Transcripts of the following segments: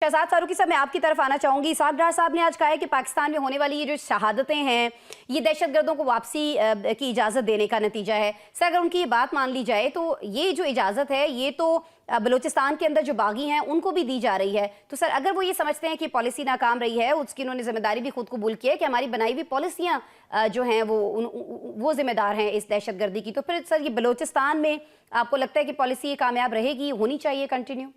शहजाद फारूकी साहब, मैं आपकी तरफ आना चाहूंगी। इसाक डार साहब ने आज कहा है कि पाकिस्तान में होने वाली ये जो शहादतें हैं ये दहशतगर्दों को वापसी की इजाज़त देने का नतीजा है। सर, अगर उनकी ये बात मान ली जाए तो ये जो इजाज़त है ये तो बलूचिस्तान के अंदर जो बागी हैं उनको भी दी जा रही है। तो सर, अगर वो ये समझते हैं कि पॉलिसी नाकाम रही है, उसकी उन्होंने जिम्मेदारी भी खुद कबूल की है कि हमारी बनाई हुई पॉलिसियाँ जो हैं वो जिम्मेदार हैं इस दहशतगर्दी की, तो फिर सर ये बलूचिस्तान में आपको लगता है कि पॉलिसी कामयाब रहेगी, होनी चाहिए कंटिन्यू?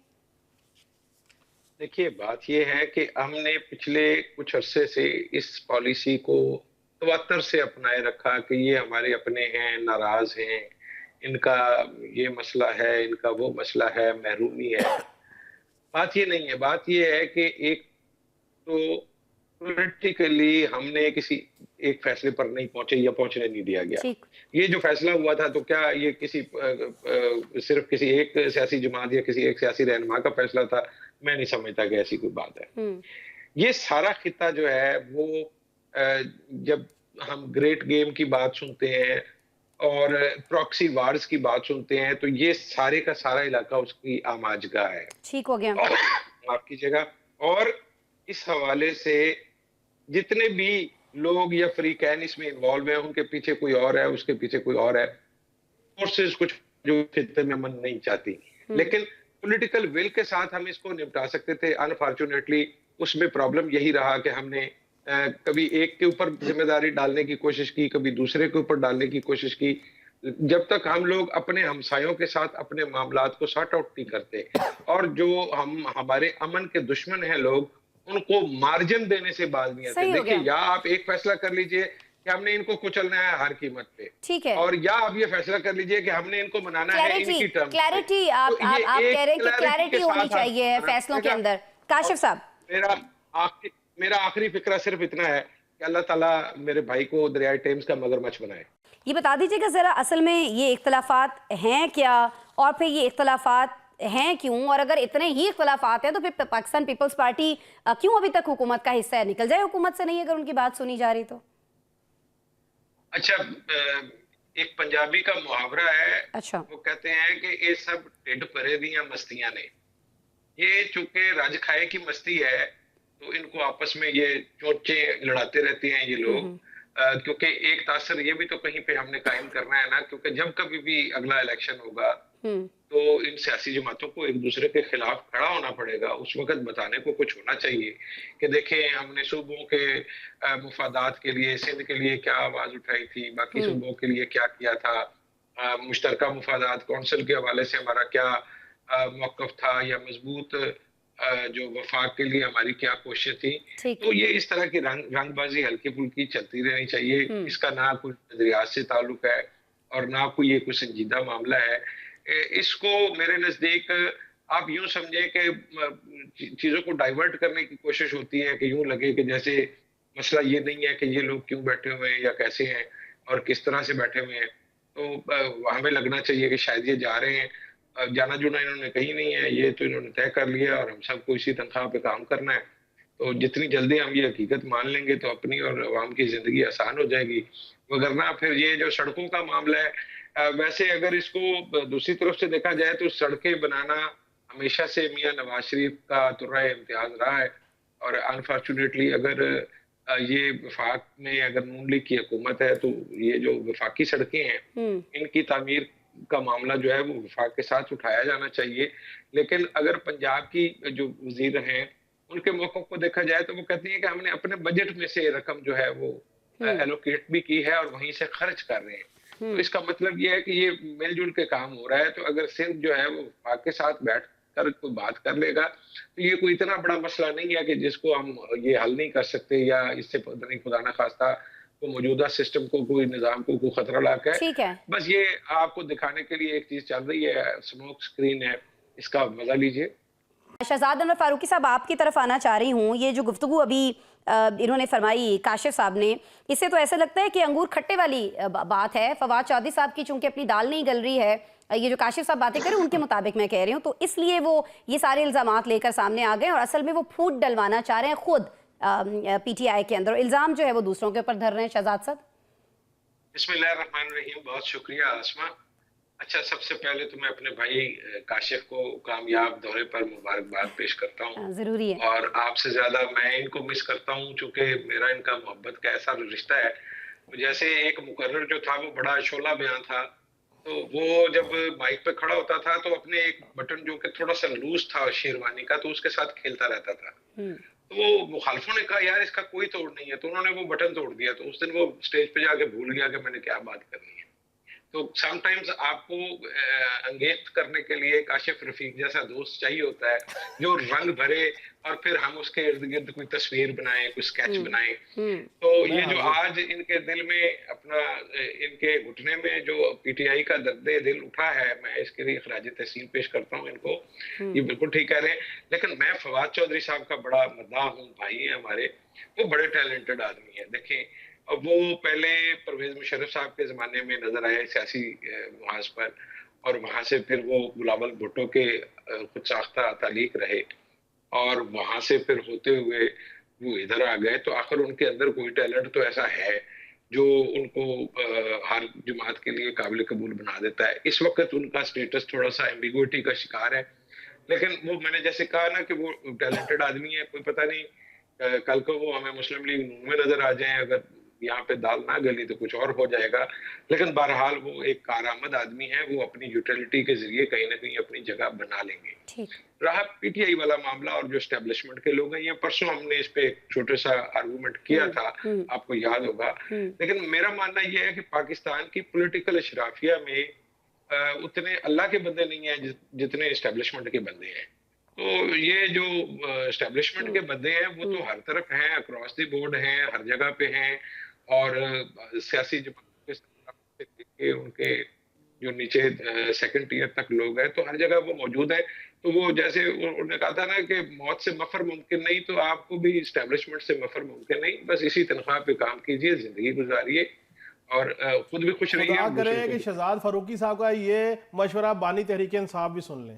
देखिए, बात ये है कि हमने पिछले कुछ अरसे से इस पॉलिसी को तवत्तर से अपनाए रखा कि ये हमारे अपने हैं, नाराज हैं, इनका ये मसला है, इनका वो मसला है, महरूमी है। बात ये नहीं है, बात ये है कि एक तो पॉलिटिकली हमने किसी एक फैसले पर नहीं पहुंचे या पहुंचने नहीं दिया गया। ठीक। ये जो फैसला हुआ था तो क्या ये किसी सिर्फ किसी एक सियासी जमात या किसी एक सियासी रहनुमा का फैसला था? मैं नहीं समझता कि ऐसी कोई बात है। ये सारा खिता जो है वो जब हम ग्रेट गेम की बात सुनते हैं और प्रॉक्सी वार्स की बात सुनते हैं तो ये सारे का सारा इलाका उसकी आमाजगाह है। ठीक हो गया। माफ कीजिएगा। और इस हवाले से जितने भी लोग या फ्रीकैन इसमें इन्वॉल्व हैं उनके पीछे कोई और है, उसके पीछे कोई और है। फोर्सेस कुछ जो खिते में मन नहीं चाहती, लेकिन पॉलिटिकल विल के साथ हम इसको निपटा सकते थे। अनफॉर्चुनेटली उसमें प्रॉब्लम यही रहा कि हमने कभी एक के ऊपर जिम्मेदारी डालने की कोशिश की, कभी दूसरे के ऊपर डालने की कोशिश की। जब तक हम लोग अपने हमसायों के साथ अपने मामलात को सॉर्ट आउट नहीं करते और जो हमारे अमन के दुश्मन हैं लोग, उनको मार्जिन देने से बाज नहीं आते। देखिए, या आप एक फैसला कर लीजिए कि हमने इनको कुचलना है हर कीमत पे, ठीक है, और या आप ये फैसला कर लीजिए कि हमने इनको मनाना है इनकी टर्म पे। क्लैरिटी आप कह रहे हैं कि क्लैरिटी होनी चाहिए फैसलों के अंदर। काशिफ साहब, मेरा आखिरी फिक्रा सिर्फ इतना है कि अल्लाह ताला मेरे भाई को दरियाए टेम्स का मगरमच्छ बनाए। ये बता दीजिएगा जरा, असल में ये इख्तलाफात हैं क्या, और फिर ये इख्तलाफात हैं क्यों, और अगर इतने ही इख्तलाफात हैं तो फिर पाकिस्तान पीपल्स पार्टी क्यों अभी तक हुकूमत का हिस्सा है? निकल जाए हुकूमत से, नहीं अगर उनकी बात सुनी जा रही तो। अच्छा, एक पंजाबी का मुहावरा है। अच्छा। वो कहते हैं कि ये सब ढिड भरे दियां मस्तियां ने। ये चूंकि राज खाए की मस्ती है तो इनको आपस में ये चोचे लड़ाते रहते हैं ये लोग। क्योंकि एक तासर ये भी तो कहीं पे हमने कायम करना है ना, क्योंकि जब कभी भी अगला इलेक्शन होगा तो इन सियासी जमातों को एक दूसरे के खिलाफ खड़ा होना पड़ेगा। उस वक्त बताने को कुछ होना चाहिए कि देखें हमने सूबों के मुफादात के लिए, सिंध के लिए क्या आवाज उठाई थी, बाकी सूबों के लिए क्या किया था, मुश्तरका मुफादात कौंसिल के हवाले से हमारा क्या मौकफ था, या मजबूत जो वफाक के लिए हमारी क्या कोशिश थी। तो ये इस तरह की रंगबाजी हल्की फुल्की चलती रहनी चाहिए। इसका ना कोई नजरियात से ताल्लुक है और ना कोई ये कोई संजीदा मामला है। इसको मेरे नजदीक आप यूं समझे कि चीजों को डाइवर्ट करने की कोशिश होती है कि यूं लगे कि जैसे मसला ये नहीं है कि ये लोग क्यों बैठे हुए हैं या कैसे हैं और किस तरह से बैठे हुए हैं। तो हमें लगना चाहिए कि शायद ये जा रहे हैं, जाना जुना इन्होंने कहीं नहीं है, ये तो इन्होंने तय कर लिया और हम सबको इसी तनख्वाह पे काम करना है। तो जितनी जल्दी हम ये हकीकत मान लेंगे तो अपनी और अवाम की जिंदगी आसान हो जाएगी। वगरना फिर ये जो सड़कों का मामला है, वैसे अगर इसको दूसरी तरफ से देखा जाए तो सड़कें बनाना हमेशा से मियां नवाज शरीफ का तुर्रा इम्तियाज रहा है। और अनफॉर्चुनेटली अगर ये वफाक में अगर नून लीग की हुकूमत है तो ये जो वफाकी सड़कें हैं इनकी तामीर का मामला जो है वो वफाक के साथ उठाया जाना चाहिए। लेकिन अगर पंजाब की जो वजीर हैं उनके मौक़िफ़ को देखा जाए तो वो कहती हैं कि हमने अपने बजट में से रकम जो है वो एलोकेट भी की है और वहीं से खर्च कर रहे हैं। तो इसका मतलब ये है कि ये मिलजुल के काम हो रहा है। तो अगर सिंध जो है वो वफाक के साथ बैठ कर कोई बात कर लेगा तो ये कोई इतना बड़ा मसला नहीं है कि जिसको हम ये हल नहीं कर सकते, या इससे पता नहीं खुदा ना खास्ता को मौजूदा सिस्टम को कोई निजाम को कोई खतरा लाके ठीक है। बस ये आपको दिखाने के लिए एक चीज चल रही है, स्मोक स्क्रीन है, इसका मजा लीजिए। शहजाद अनवर फारूकी साहब, आपकी तरफ आना चाह रही हूँ। ये जो गुफ्तगू अभी इन्होंने फरमाई काशिफ साहब ने, इससे तो ऐसा लगता है कि अंगूर खट्टे वाली बात है। फवाद चौधरी साहब की चूंकि अपनी दाल नहीं गल रही है, ये जो काशिफ साहब बातें करें उनके मुताबिक मैं कह रही हूँ, तो इसलिए वो ये सारे इल्जामात लेकर सामने आ गए और असल में वो फूट डलवाना चाह रहे हैं खुद पीटीआई के अंदर। इल्जाम जो है वो दूसरों के ऊपर धर रहे हैं। शहजाद साहब, बिस्मिल्लाहिर्रहमानिर्रहीम। बहुत शुक्रिया आसमा। अच्छा, सबसे पहले तो मैं अपने भाई काशिफ को कामयाब दौरे पर मुबारकबाद पेश करता हूँ। ज़रूरी है। और आपसे ज़्यादा मैं इनको मिस करता हूँ, चूँकि मेरा इनका मोहब्बत का ऐसा रिश्ता है। जैसे एक मुकर्रर जो था वो बड़ा शोला बयां था, तो वो जब माइक पे खड़ा होता था तो अपने एक बटन जो कि थोड़ा-सा लूज़ था शेरवानी का, तो उसके साथ खेलता रहता था। हुँ, तो वो मुखालिफों ने कहा यार इसका कोई तोड़ नहीं है, तो उन्होंने वो बटन तोड़ दिया। तो उस दिन वो स्टेज पे जाके भूल गया कि मैंने क्या बात करनी है। तो समटाइम्स आपको अंगेज करने के लिए काशिफ रफीक जैसा दोस्त चाहिए होता है, जो रंग भरे और फिर हम उसके इर्द-गिर्द कोई तस्वीर बनाएँ, कोई स्केच हुँ, बनाएँ। हुँ, तो मैं ये जो हाजिर। आज इनके दिल में अपना इनके घुटने में जो पीटीआई का दर्द दिल उठा है, मैं इसके लिए खराज तहसीन पेश करता हूँ इनको। हुँ, ये बिल्कुल ठीक कह रहे हैं। लेकिन मैं फवाद चौधरी साहब का बड़ा मद्दाह हूँ, भाई हैं हमारे। वो बड़े टैलेंटेड आदमी हैं। देखें, अब वो पहले परवेज़ मुशर्रफ साहब के ज़माने में नज़र आए सियासी मुहाज़ पर, और वहाँ से फिर वो बिलावल भुट्टो के खुद साख्ता तालीक रहे, और वहाँ से फिर होते हुए वो इधर आ गए। तो आखिर उनके अंदर कोई टैलेंट तो ऐसा है जो उनको हर जमात के लिए काबिल कबूल बना देता है। इस वक्त उनका स्टेटस थोड़ा सा एम्बिगुइटी का शिकार है, लेकिन वो मैंने जैसे कहा ना कि वो टैलेंटेड आदमी है। कोई पता नहीं कल को वो हमें मुस्लिम लीग नून में नजर आ जाए, अगर यहाँ पे दाल ना गली तो कुछ और हो जाएगा। लेकिन बहरहाल वो एक कारआमद आदमी है, वो अपनी यूटिलिटी के जरिए कहीं ना कहीं अपनी जगह बना लेंगे। ठीक। रहा पीटीआई वाला मामला और जो एस्टेब्लिशमेंट के लोग हैं, ये परसों हमने इस पे एक छोटे सा आर्गुमेंट किया हुँ, था, हुँ, आपको याद होगा। हुँ, लेकिन मेरा मानना ये है कि पाकिस्तान की पॉलिटिकल अशराफिया में उतने अल्लाह के बंदे नहीं हैं जितने एस्टेब्लिशमेंट के बंदे हैं। तो ये जो एस्टेब्लिशमेंट हुँ, के बंदे हैं वो तो हुँ, हर तरफ हैं, अक्रॉस द बोर्ड हैं, हर जगह पे हैं। और सियासी जमातों के साथ से लेके उनके जो नीचे सेकंड टियर तक लोग हैं, तो हर जगह वो मौजूद हैं। तो वो जैसे उन्होंने कहा था ना कि मौत से मफर मुमकिन नहीं, तो आपको भी एस्टेब्लिशमेंट से मफर मुमकिन नहीं। बस इसी तनख्वाह पे काम कीजिए, जिंदगी गुजारिए, और खुद भी खुश रहिए खुदा और करे दूसरों को कि भी। शहजाद फारूकी साहब का ये मशवरा बानी तहरीक इंसाफ भी सुन लें।